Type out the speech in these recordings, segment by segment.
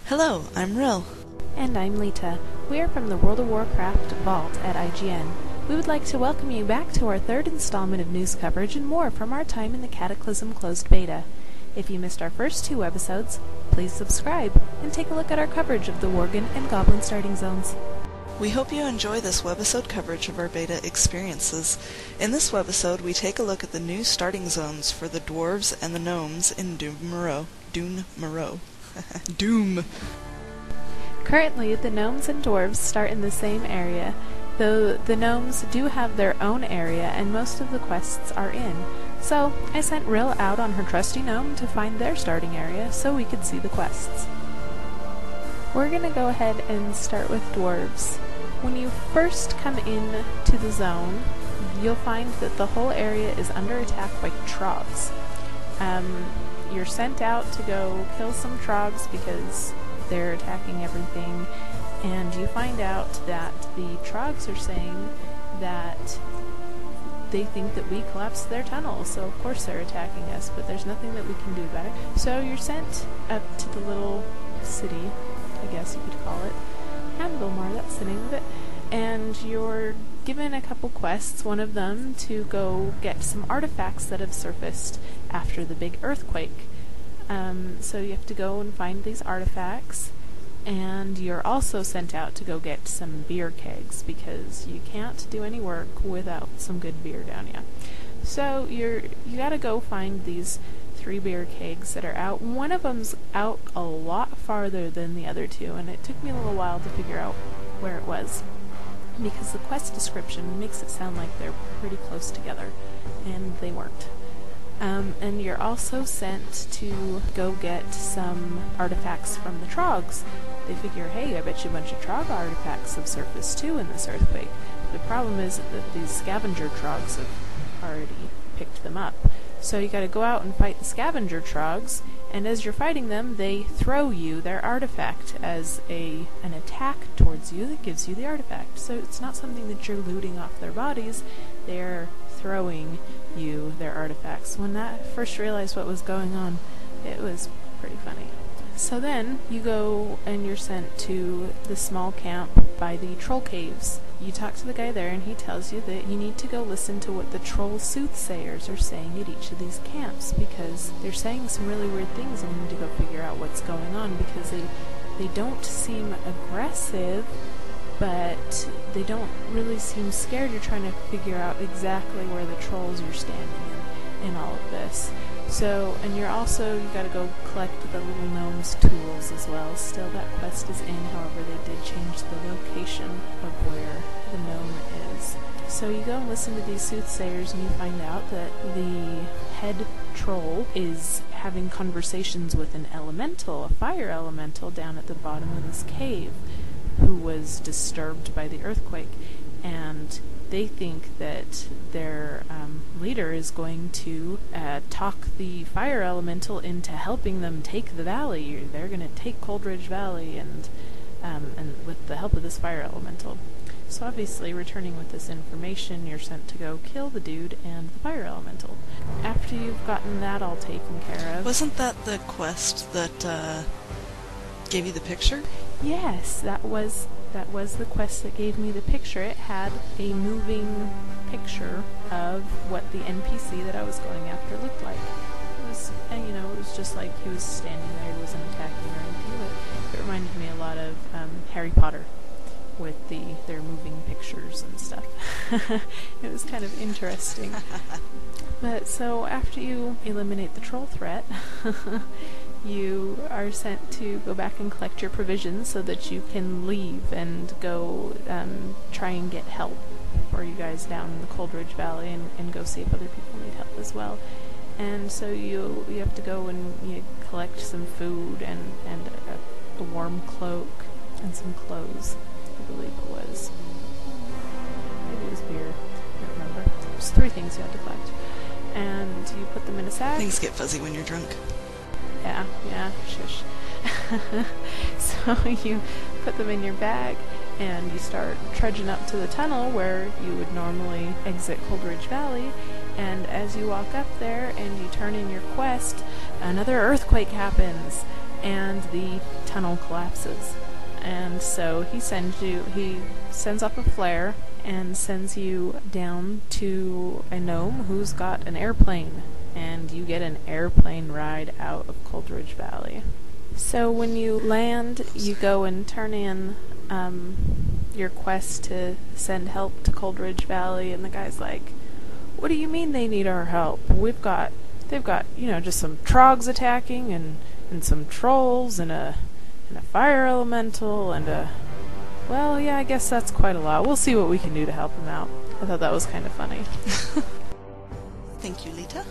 Hello, I'm Rill. And I'm Leetah. We are from the World of Warcraft Vault at IGN. We would like to welcome you back to our third installment of news coverage and more from our time in the Cataclysm closed beta. If you missed our first two webisodes, please subscribe and take a look at our coverage of the Worgen and Goblin starting zones. We hope you enjoy this webisode coverage of our beta experiences. In this webisode, we take a look at the new starting zones for the dwarves and the gnomes in Morogh. Doom. Currently, the gnomes and dwarves start in the same area, though the gnomes do have their own area and most of the quests are in. So, I sent Rill out on her trusty gnome to find their starting area so we could see the quests. We're gonna go ahead and start with dwarves. When you first come in to the zone, you'll find that the whole area is under attack by trogs. You're sent out to go kill some trogs because they're attacking everything, and you find out that the trogs are saying that they think that we collapsed their tunnel, so of course they're attacking us, but there's nothing that we can do about it. So you're sent up to the little city, I guess you could call it. Hamdulmar, that's the name of it. And you're given a couple quests, one of them to go get some artifacts that have surfaced after the big earthquake. So you have to go and find these artifacts, and you're also sent out to go get some beer kegs, because you can't do any work without some good beer down you. So you gotta go find these 3 beer kegs that are out. One of them's out a lot farther than the other two, and it took me a little while to figure out where it was, because the quest description makes it sound like they're pretty close together, and they weren't. And you're also sent to go get some artifacts from the trogs. They figure, hey, I bet you a bunch of trog artifacts have surfaced too in this earthquake. The problem is that these scavenger trogs have already picked them up. So you gotta go out and fight the scavenger trogs, and as you're fighting them, they throw you their artifact as an attack towards you that gives you the artifact. So it's not something that you're looting off their bodies, they're throwing you their artifacts. When I first realized what was going on, it was pretty funny. So then, you go and you're sent to the small camp by the troll caves. You talk to the guy there and he tells you that you need to go listen to what the troll soothsayers are saying at each of these camps, because they're saying some really weird things and you need to go figure out what's going on, because they don't seem aggressive, but they don't really seem scared. You're trying to figure out exactly where the trolls are standing in all of this. So, and you gotta go collect the little gnome's tools as well. Still, that quest is in, however they did change the location of where the gnome is. So you go and listen to these soothsayers and you find out that the head troll is having conversations with an elemental, a fire elemental, down at the bottom of this cave, who was disturbed by the earthquake, and they think that their leader is going to talk the fire elemental into helping them take the valley. They're going to take Coldridge Valley, and with the help of this fire elemental. So obviously, returning with this information, you're sent to go kill the dude and the fire elemental. After you've gotten that all taken care of... Wasn't that the quest that gave you the picture? Yes, that was the quest that gave me the picture. It had a moving picture of what the NPC that I was going after looked like. It was just like he was standing there, he wasn't attacking or anything, but it reminded me a lot of Harry Potter with their moving pictures and stuff. It was kind of interesting. But so after you eliminate the troll threat, you are sent to go back and collect your provisions so that you can leave and go try and get help for you guys down in the Coldridge Valley, and go see if other people need help as well. And so you have to go and you collect some food and a warm cloak and some clothes, I believe it was. Maybe it was beer, I don't remember. There's 3 things you had to collect. And you put them in a sack. Things get fuzzy when you're drunk. Yeah, shush. So you put them in your bag, and you start trudging up to the tunnel where you would normally exit Coldridge Valley, and as you walk up there and you turn in your quest, another earthquake happens, and the tunnel collapses. And so he sends off a flare and sends you down to a gnome who's got an airplane, and you get an airplane ride out of Coldridge Valley. So when you land, you go and turn in your quest to send help to Coldridge Valley, and the guy's like, "What do you mean they need our help? They've got, just some trogs attacking and some trolls and a fire elemental and a... Well, yeah, I guess that's quite a lot. We'll see what we can do to help them out." I thought that was kind of funny. Thank you, Leetah.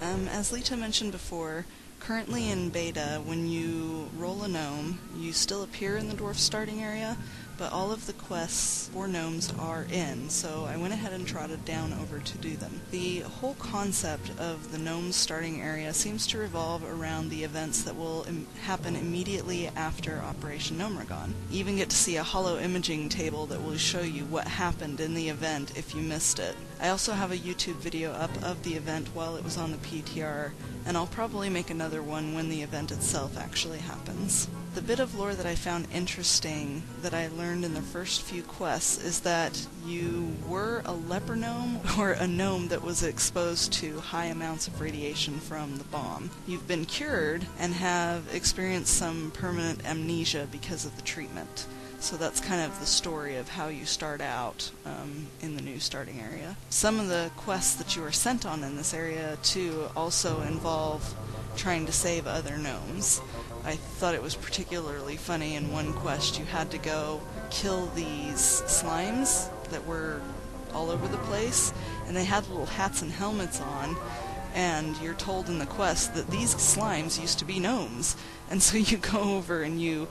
As Leetah mentioned before, currently in beta, when you roll a gnome, you still appear in the dwarf starting area, but all of the quests for gnomes are in, so I went ahead and trotted down over to do them. The whole concept of the gnomes starting area seems to revolve around the events that will happen immediately after Operation Gnomeregon. You even get to see a hollow imaging table that will show you what happened in the event if you missed it. I also have a YouTube video up of the event while it was on the PTR, and I'll probably make another one when the event itself actually happens. The bit of lore that I found interesting that I learned in the first few quests is that you were a leper gnome or a gnome that was exposed to high amounts of radiation from the bomb. You've been cured and have experienced some permanent amnesia because of the treatment. So that's kind of the story of how you start out in the new starting area. Some of the quests that you are sent on in this area, too, also involve trying to save other gnomes. I thought it was particularly funny in one quest you had to go kill these slimes that were all over the place, and they had little hats and helmets on, and you're told in the quest that these slimes used to be gnomes, and so you go over and you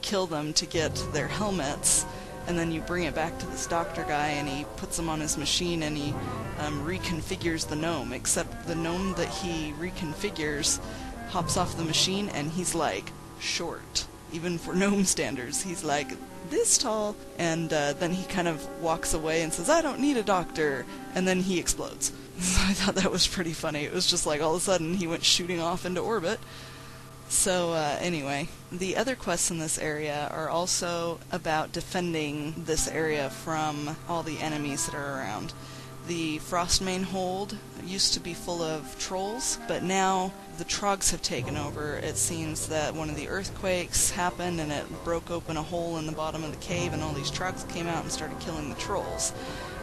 kill them to get their helmets, and then you bring it back to this doctor guy, and he puts them on his machine, and he reconfigures the gnome, except the gnome that he reconfigures hops off the machine, and he's like short. Even for gnome standards, he's like this tall, and then he kind of walks away and says, "I don't need a doctor," and then he explodes. So I thought that was pretty funny. It was just like all of a sudden he went shooting off into orbit. So anyway, the other quests in this area are also about defending this area from all the enemies that are around. The Frostmane Hold used to be full of trolls, but now the trogs have taken over. It seems that one of the earthquakes happened and it broke open a hole in the bottom of the cave, and all these trogs came out and started killing the trolls.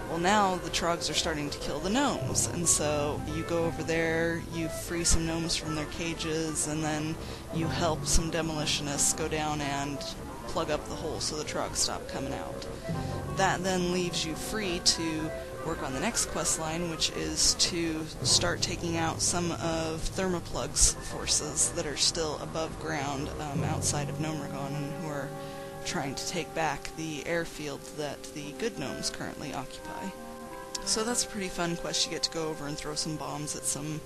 Well, now the trogs are starting to kill the gnomes, and so you go over there, you free some gnomes from their cages, and then you help some demolitionists go down and plug up the hole so the trogs stop coming out. That then leaves you free to work on the next quest line, which is to start taking out some of Thermoplug's forces that are still above ground outside of Gnomeregon, and who are trying to take back the airfield that the good gnomes currently occupy. So that's a pretty fun quest. You get to go over and throw some bombs at some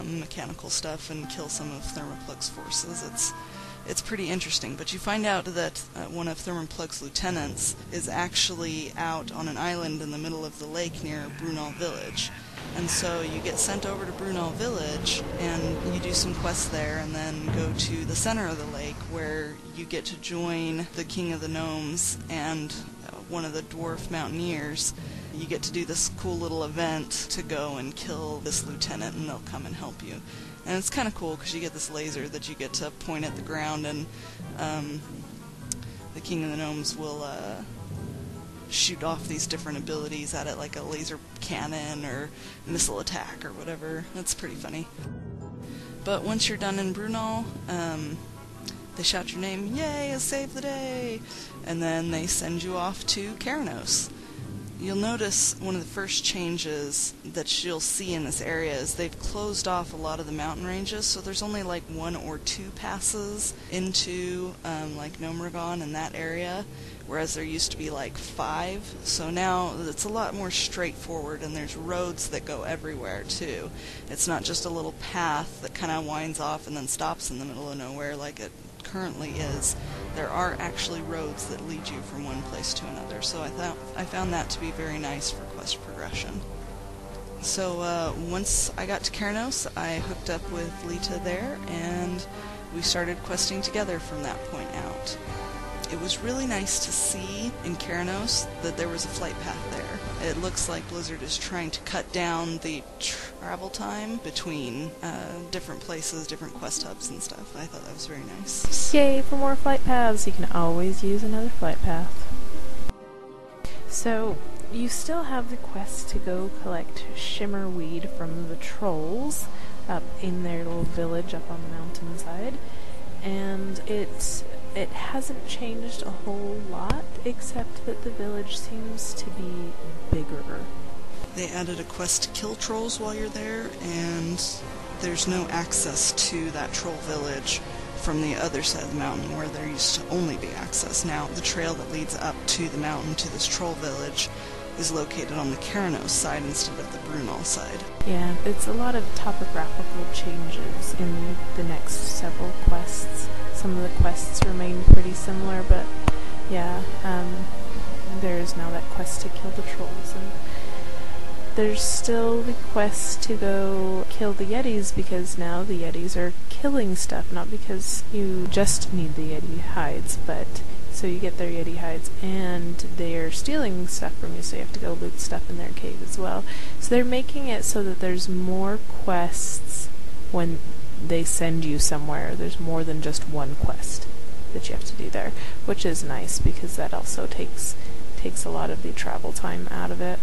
mechanical stuff and kill some of Thermoplug's forces. It's pretty interesting, but you find out that one of Thermoplug's lieutenants is actually out on an island in the middle of the lake near Brunel Village. And so you get sent over to Brunel Village, and you do some quests there, and then go to the center of the lake, where you get to join the King of the Gnomes and one of the dwarf mountaineers. You get to do this cool little event to go and kill this lieutenant, and they'll come and help you. And it's kind of cool because you get this laser that you get to point at the ground, and the King of the Gnomes will shoot off these different abilities at it, like a laser cannon or missile attack or whatever. That's pretty funny. But once you're done in Brunel, they shout your name, "Yay, I saved the day!" And then they send you off to Keranos. You'll notice one of the first changes that you'll see in this area is they've closed off a lot of the mountain ranges, so there's only like 1 or 2 passes into like Gnomeregon in that area, whereas there used to be like 5. So now it's a lot more straightforward, and there's roads that go everywhere too. It's not just a little path that kind of winds off and then stops in the middle of nowhere like it currently is. There are actually roads that lead you from one place to another, so I found that to be very nice for quest progression. So once I got to Keranos, I hooked up with Leetah there, and we started questing together from that point out. It was really nice to see in Keranos that there was a flight path there. It looks like Blizzard is trying to cut down the travel time between different places, different quest hubs and stuff. I thought that was very nice. Yay for more flight paths! You can always use another flight path. So, you still have the quest to go collect shimmerweed from the trolls up in their little village up on the mountainside, and it hasn't changed a whole lot, except that the village seems to be bigger. They added a quest to kill trolls while you're there, and there's no access to that troll village from the other side of the mountain where there used to only be access. Now, the trail that leads up to the mountain to this troll village is located on the Keranos side instead of the Brunel side. Yeah, it's a lot of topographical changes in the next several quests. Some of the quests remain pretty similar, but yeah, there is now that quest to kill the trolls, and there's still the quest to go kill the Yetis, because now the Yetis are killing stuff, not because you just need the Yeti hides, but so you get their Yeti hides, and they're stealing stuff from you, so you have to go loot stuff in their cave as well. So they're making it so that there's more quests when they send you somewhere. There's more than just one quest that you have to do there, which is nice, because that also takes a lot of the travel time out of it.